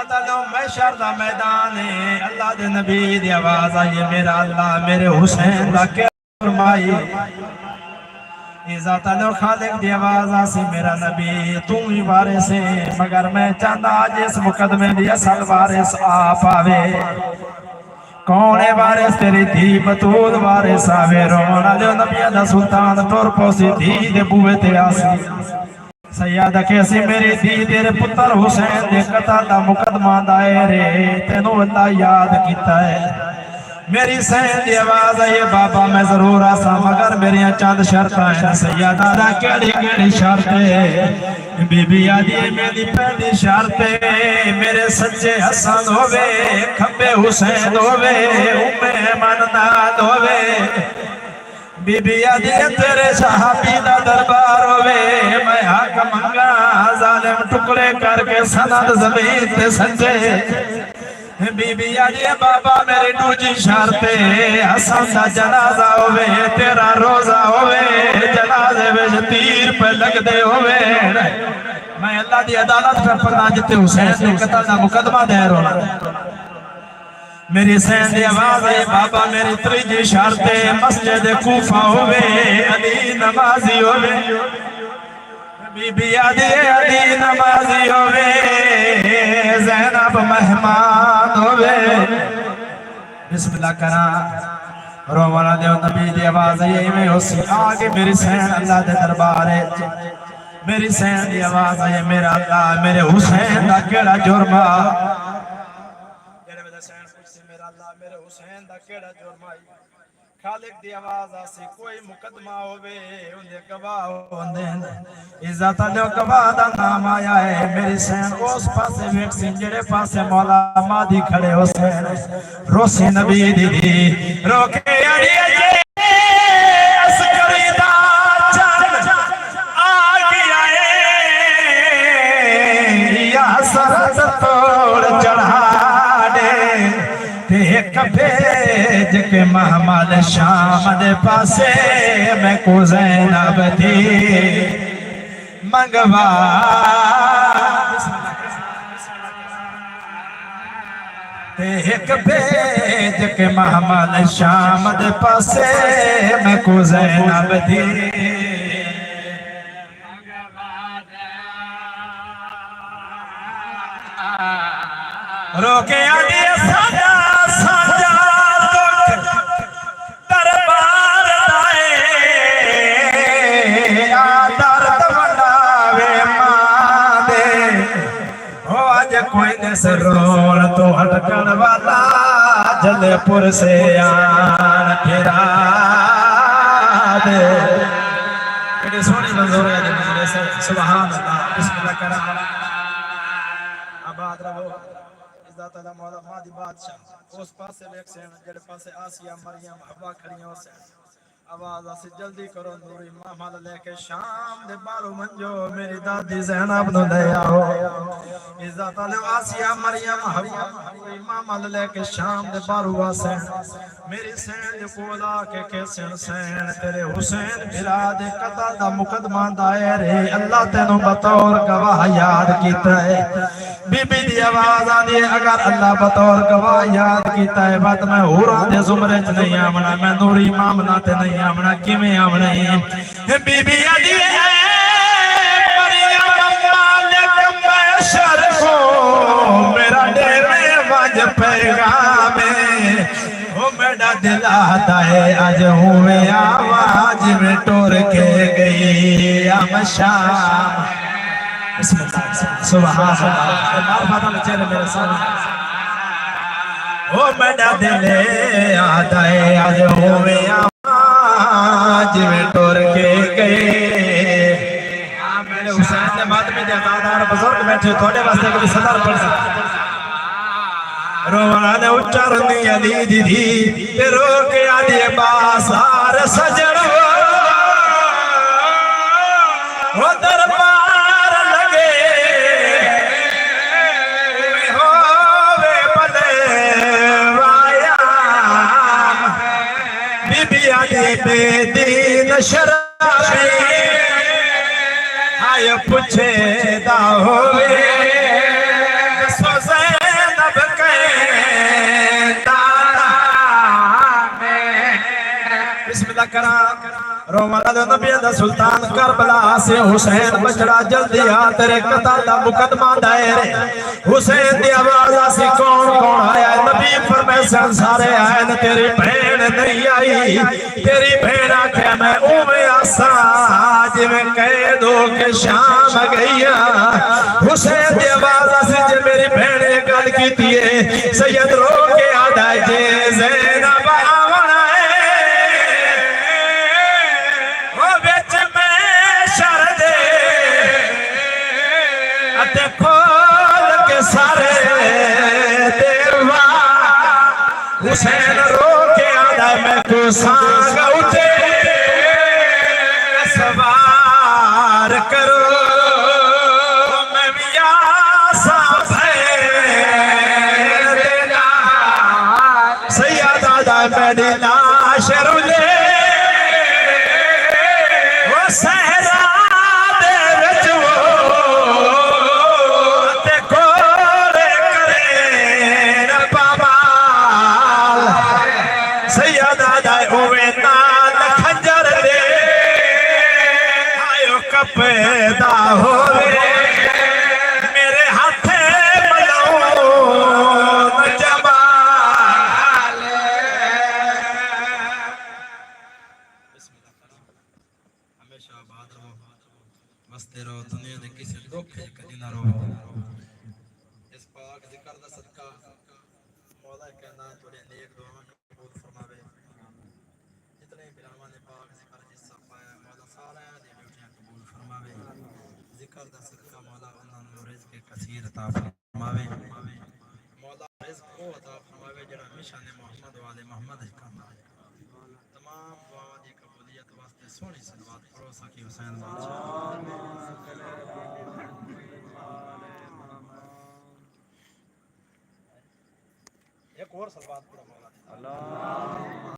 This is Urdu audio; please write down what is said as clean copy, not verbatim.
تعالیٰ محشر دا میدان ہے، اللہ دے نبی دی آواز آئی میرا اللہ میرے حسین دا کیا فرمائی، ذات اللہ خالق دی آواز آسی میرا نبی تم ہی وارث ہے، مگر میں چاہتا آج اس مقدمے دی اصل وارث آپ آوے، کون ہے وارث تیری دھی بطول وارث آوے، رونا لیو نبی دا سلطان ٹور پوسی دھی دے بوئے تے آسی، سیادہ کیسی میری دھی تیرے پتر حسین دے قتل دا مقدمہ دائرے تینوں اللہ یاد کیتا ہے، میری سین دی آواز ہے بابا میں ضرور آسا مگر میری چند شرطیں ہیں، سیادہ دا کیڑی کیڑی شرطیں، بی بی آدھی میری پہلی شرطیں، میرے سچے حسن ہووے کھمبے حسین ہووے منداد ہووے، بی بی آدھی تیرے صحابی دا دربار ہووے، میں حق منگا ظالم ٹکڑے کر کے سند زمین تے سنجے، بی بی آجی بابا میری دوجی شرطے حسن دا جنازہ ہوئے تیرا روزہ ہوئے جنازے ویج تیر پہ لگ دے ہوئے، میں اللہ دی عدالت پر پڑھنا جتے حسین نے قتل دا مقدمہ دے رونا، میری سین دی آواز ہے بابا میری تریجی شرطے مسجد کوفہ ہوئے علی نمازی ہوئے، بی بی علی نمازی ہوئے زینب مہمان ہوئے، بسم اللہ کرا رومانا دیو نبی دی آواز ہے میں اسی آگے میری سین اللہ دے دربارے، میری سین دی آواز ہے میرا اللہ میرے حسین دا کیڑا جرمہ، میرا اللہ میرے حسین دا کیڑا جرمہ، خالق دی آواز آسی کوئی مقدمہ ہوئے اندھے گواہ ہوندے، عزت علیہ گواہ دا نام آیا ہے، میری سین اس پاسے ویکسین جڑے پاسے مولا مادی کھڑے حسین روسی نبی دی دی روکے اڑی اجے اسکری دا چند آگیا ہے یا سرد توڑ چڑھا دے ایک بھیج کے محمد شام دے پاسے میں کو زینب دی منگوا، ایک بھیج کے محمد شام دے پاسے میں کو زینب دی روکے آدھی سجا سجا دربار دائے درد مناوے ماں دے، ہو آج کوئی نسر رول تو ہٹکن والا جلے پور سے آن پھرا دے، ایڈی سونی منظور ہے جی مجلس سبحان اللہ بسم اللہ کرام آباد رہو، عزت اللہ مولا مادی بادشاہ اس پاسے ویکسین جڑے پاسے آسیہ مریم حوا کھڑیوں سے آواز آسی جلدی کرو نوری محمد لے کے شام دے بارو منجو میری دادی زینب نو لے آؤ، عزت اللہ آسیہ مریم حوا محمد لے کے شام دے بارو آسین، میری سین دے کولا کے کیسن سین تیرے حسین بھرا دے قتل دا مقدمہ دائرے اللہ تینوں بطور گواہ یاد کیتا ہے، بی بی دی آواز آدھی اگر اللہ بطور گواہ یاد کیتا ہے بات میں ہوران دے زمرے چ نہیں آمنا، میں نوری امامنا تے نہیں آمنا کیویں آمنا ہے، بی بی آدھی مریم مالک محشر کو میرا ڈیرے واج پیغام ہے، وہ میرا دل آتا ہے آج ہوئے آواز میں ٹور کے گئی آم شام، بسم اللہ سبحان اللہ مار فاتا میں چہرے میرے سامنے، وہ میرا دل آتا ہے آج ہوئے آواز میں ٹور کے گئے، میرے حسین نے بات میں دیادار بزرگ بیٹھے تھوڑے واسطے کبھی صدر پڑھ سکتے، رونا نے اچھارنی علی دی دی رو کے آدھی باسار سجڑ وہ دربار لگے ہووے بلے وایا بی بی آدھی بے دین شرابی آئے پچھے دا ہوئے رومانہ دے نبی دا سلطان کربلا سے حسین بچڑا جلدی آ تیرے قتل دا مقدمہ دائرے حسین دی آواز سی کون کون آیا نبی فرمائے سارے آئے تیری بہن نہیں آئی تیری بہن آکھے میں اومے آسان جی میں کہہ دو کہ شام گئیا حسین دی آواز سی جی میری بہن نے گل کی تیے سید رو کے آدھائی جے زینب آونا حسین رو کے آدھا میں تو سانگ اٹھے سوار کرو میں میاسا بھیر دینا سید آدھا میری لاش رولے وہ سہرہ دے وچو پیدا ہوئے میرے ہاتھ ملعون جمال بسم اللہ ہمیشہ آباد رہو مستے رہو دنیا دے کسی دکھ کدی نہ رہو اس پاک ذکر دا صدقہ مولا کہنا تھوڑے نیک دعاوں میں قبول فرماوے جتنے بلاواں نے پاک ذکر حصہ پایا مولا سارا دی ڈیوٹیاں قبول فرماوے ذکر دا صدقہ مولا انہاں نوں رزق کثیر عطا فرماوے مولا رزق کو عطا فرماوے جڑا مشان محمد والے محمد کام تمام دعاواں دی قبولیت واسطے سونی صلوات پڑھو ساکی حسین بادشاہ ایک اور صلوات پڑھو مولا اللہ